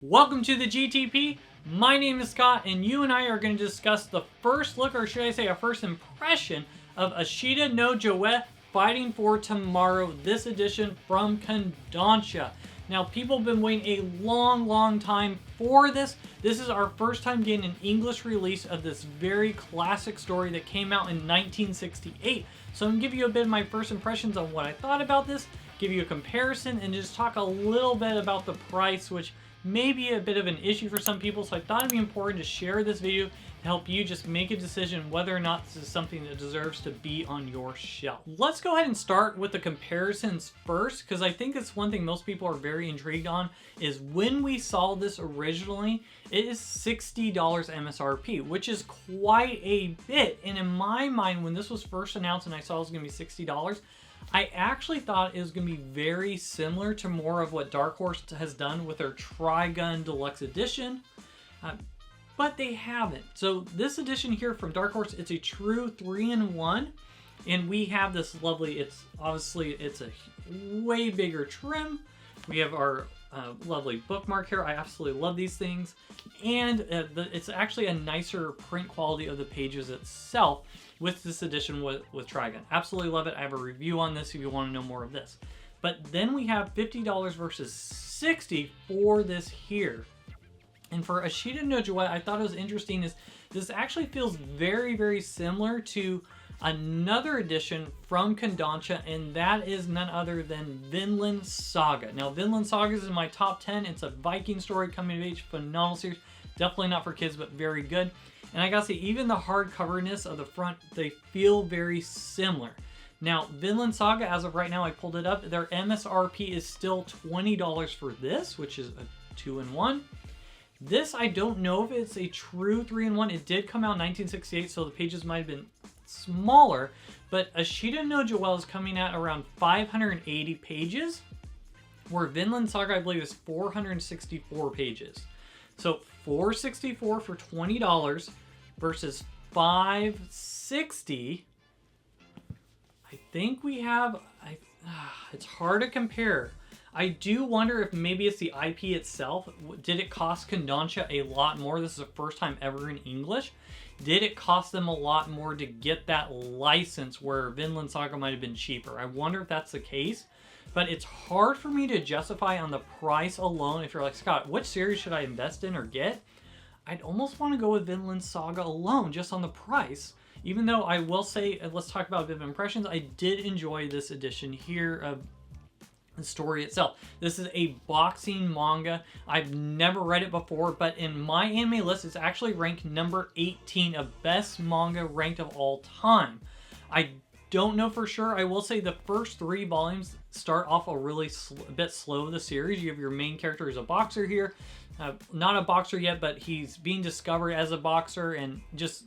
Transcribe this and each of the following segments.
Welcome to the GTP. My name is Scott, and you and I are going to discuss the first look, or should I say a first impression, of AshitaNoJoe Fighting for Tomorrow, this edition from Kodansha. Now, people have been waiting a long time for this. This is our first time getting an English release of this very classic story that came out in 1968. So I'm going to give you a bit of my first impressions on what I thought about this, give you a comparison, and just talk a little bit about the price, which may be a bit of an issue for some people. So I thought it'd be important to share this video to help you just make a decision whether or not this is something that deserves to be on your shelf. Let's go ahead and start with the comparisons first, because I think it's one thing most people are very intrigued on, is when we saw this originally, it is $60 MSRP, which is quite a bit. And in my mind, when this was first announced and I saw it was going to be $60, I actually thought it was going to be very similar to more of what Dark Horse has done with their Trigun Deluxe Edition, but they haven't. So this edition here from Dark Horse, it's a true 3-in-1, and we have this lovely, it's a way bigger trim. We have our lovely bookmark here. I absolutely love these things, and it's actually a nicer print quality of the pages itself with this edition with Trigun. Absolutely love it. I have a review on this if you want to know more of this. But then we have $50 versus $60 for this here. And for AshitaNoJoe, I thought it was interesting is this actually feels very similar to another edition from Kodansha, and that is none other than Vinland Saga. Now, Vinland Saga is in my top 10. It's a Viking story coming of age, phenomenal series. Definitely not for kids, but very good. And I gotta say, even the hardcoverness of the front, they feel very similar. Now, Vinland Saga, as of right now, I pulled it up, their MSRP is still $20 for this, which is a 2-in-1. This, I don't know if it's a true 3-in-1. It did come out in 1968, so the pages might have been smaller, but AshitaNoJoe is coming at around 580 pages, where Vinland Saga, I believe, is 464 pages. So $464 for $20 versus $560. I think we have, it's hard to compare. I do wonder if maybe it's the IP itself. Did it cost Kodansha a lot more? This is the first time ever in English. Did it cost them a lot more to get that license where Vinland Saga might have been cheaper? I wonder if that's the case. But it's hard for me to justify on the price alone. If you're like, Scott, which series should I invest in or get? I'd almost want to go with Vinland Saga alone, just on the price. Even though I will say, let's talk about Vivid Impressions, I did enjoy this edition here of the story itself. This is a boxing manga. I've never read it before, but in my anime list, it's actually ranked number 18 of best manga ranked of all time. I don't know for sure. I will say the first 3 volumes start off a bit slow, the series. You have your main character as a boxer here. Not a boxer yet, but he's being discovered as a boxer, and just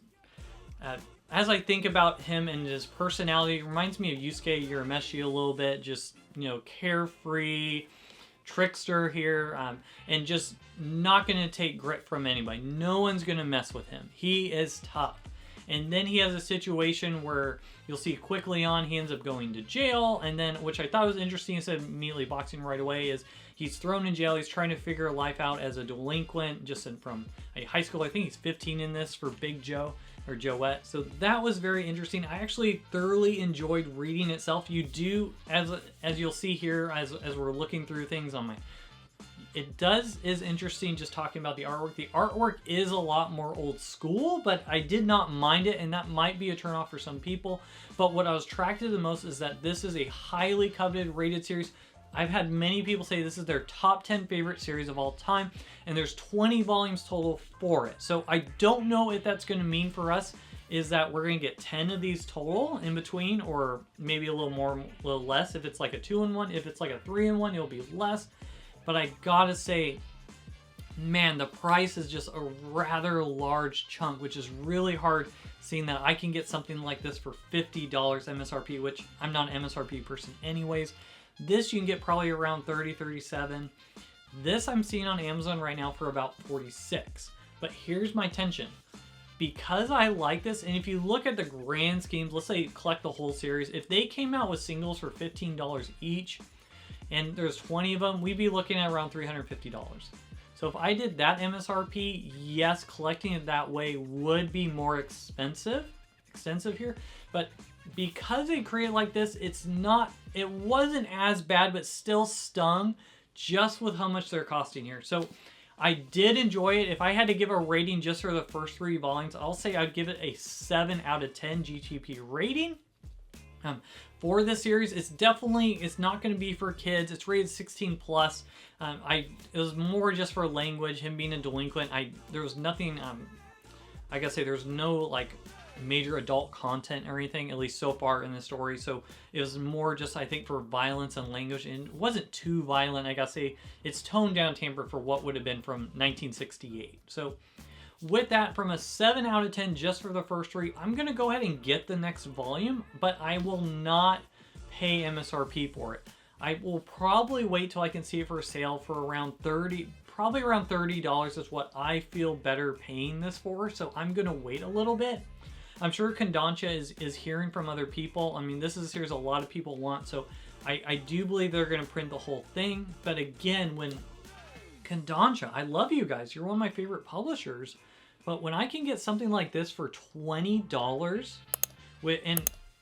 as I think about him and his personality, it reminds me of Yusuke Urameshi a little bit. Just, you know, carefree, trickster here, and just not going to take grit from anybody. No one's going to mess with him. He is tough. And then he has a situation where you'll see quickly on, he ends up going to jail, and then, which I thought was interesting, instead of immediately boxing right away, is he's thrown in jail. He's trying to figure life out as a delinquent, just from a high school. I think he's 15 in this for Big Joe, or Joette. So that was very interesting. I actually thoroughly enjoyed reading itself. You do, as you'll see here, as we're looking through things on my, is interesting just talking about the artwork. The artwork is a lot more old school, but I did not mind it, and that might be a turnoff for some people. But what I was attracted to the most is that this is a highly coveted rated series. I've had many people say this is their top 10 favorite series of all time, and there's 20 volumes total for it. So I don't know if that's going to mean for us is that we're going to get 10 of these total in between, or maybe a little more, a little less if it's like a 2-in-1. If it's like a 3-in-1, it'll be less. But I gotta say, man, the price is just a rather large chunk, which is really hard seeing that I can get something like this for $50 MSRP, which I'm not an MSRP person anyways. This you can get probably around $30, $37. This I'm seeing on Amazon right now for about $46. But here's my tension. Because I like this, and if you look at the grand schemes, let's say collect the whole series, if they came out with singles for $15 each, and there's 20 of them, we'd be looking at around $350. So if I did that MSRP, yes, collecting it that way would be more extensive here. But because they create it like this, it wasn't as bad, but still stung just with how much they're costing here. So I did enjoy it. If I had to give a rating just for the first 3 volumes, I'll say I'd give it a 7 out of 10 GTP rating. For this series, it's not going to be for kids. It's rated 16 plus. It was more just for language, him being a delinquent. There was nothing, I gotta say, there's no like major adult content or anything, at least so far in the story. So it was more just, I think, for violence and language, and it wasn't too violent. I gotta say, it's toned down, tampered for what would have been from 1968. So with that, from a 7 out of 10 just for the first 3, I'm going to go ahead and get the next volume, but I will not pay MSRP for it. I will probably wait till I can see it for sale for around probably around $30 is what I feel better paying this for, so I'm going to wait a little bit. I'm sure Kodansha is hearing from other people. I mean, this is a series a lot of people want, so I do believe they're going to print the whole thing, but again, when Kodansha, I love you guys. You're one of my favorite publishers. But when I can get something like this for $20,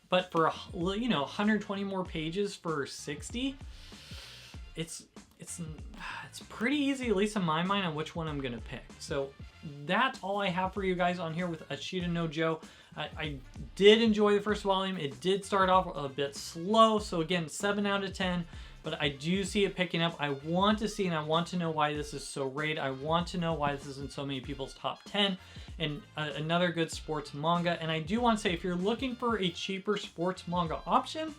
but for 120 more pages for $60, it's pretty easy, at least in my mind, on which one I'm gonna pick. So that's all I have for you guys on here with AshitaNoJoe. I did enjoy the first volume. It did start off a bit slow, so again, 7 out of 10. But I do see it picking up. I want to see, and I want to know why this is so rated. I want to know why this is in so many people's top 10. And another good sports manga. And I do want to say, if you're looking for a cheaper sports manga option,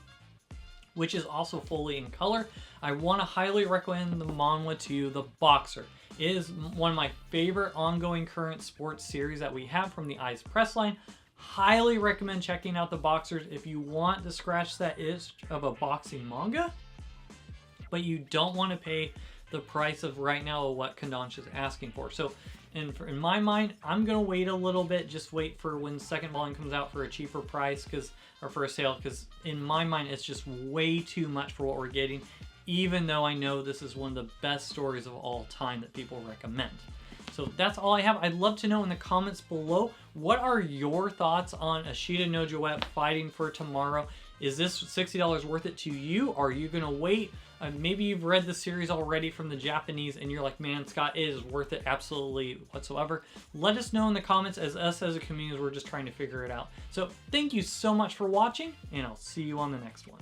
which is also fully in color, I want to highly recommend the manga to you, The Boxer. It is one of my favorite ongoing current sports series that we have from the Eyes Press line. Highly recommend checking out The Boxers if you want to scratch that itch of a boxing manga, but you don't want to pay the price of right now of what Kodansha is asking for. So in my mind, I'm going to wait a little bit, just wait for when the second volume comes out for a cheaper price, or for a sale, because in my mind, it's just way too much for what we're getting, even though I know this is one of the best stories of all time that people recommend. So that's all I have. I'd love to know in the comments below, what are your thoughts on AshitaNoJoe fighting for tomorrow? Is this $60 worth it to you? Are you going to wait? Maybe you've read the series already from the Japanese and you're like, man, Scott, it is worth it absolutely whatsoever. Let us know in the comments, as us as a community, we're just trying to figure it out. So thank you so much for watching, and I'll see you on the next one.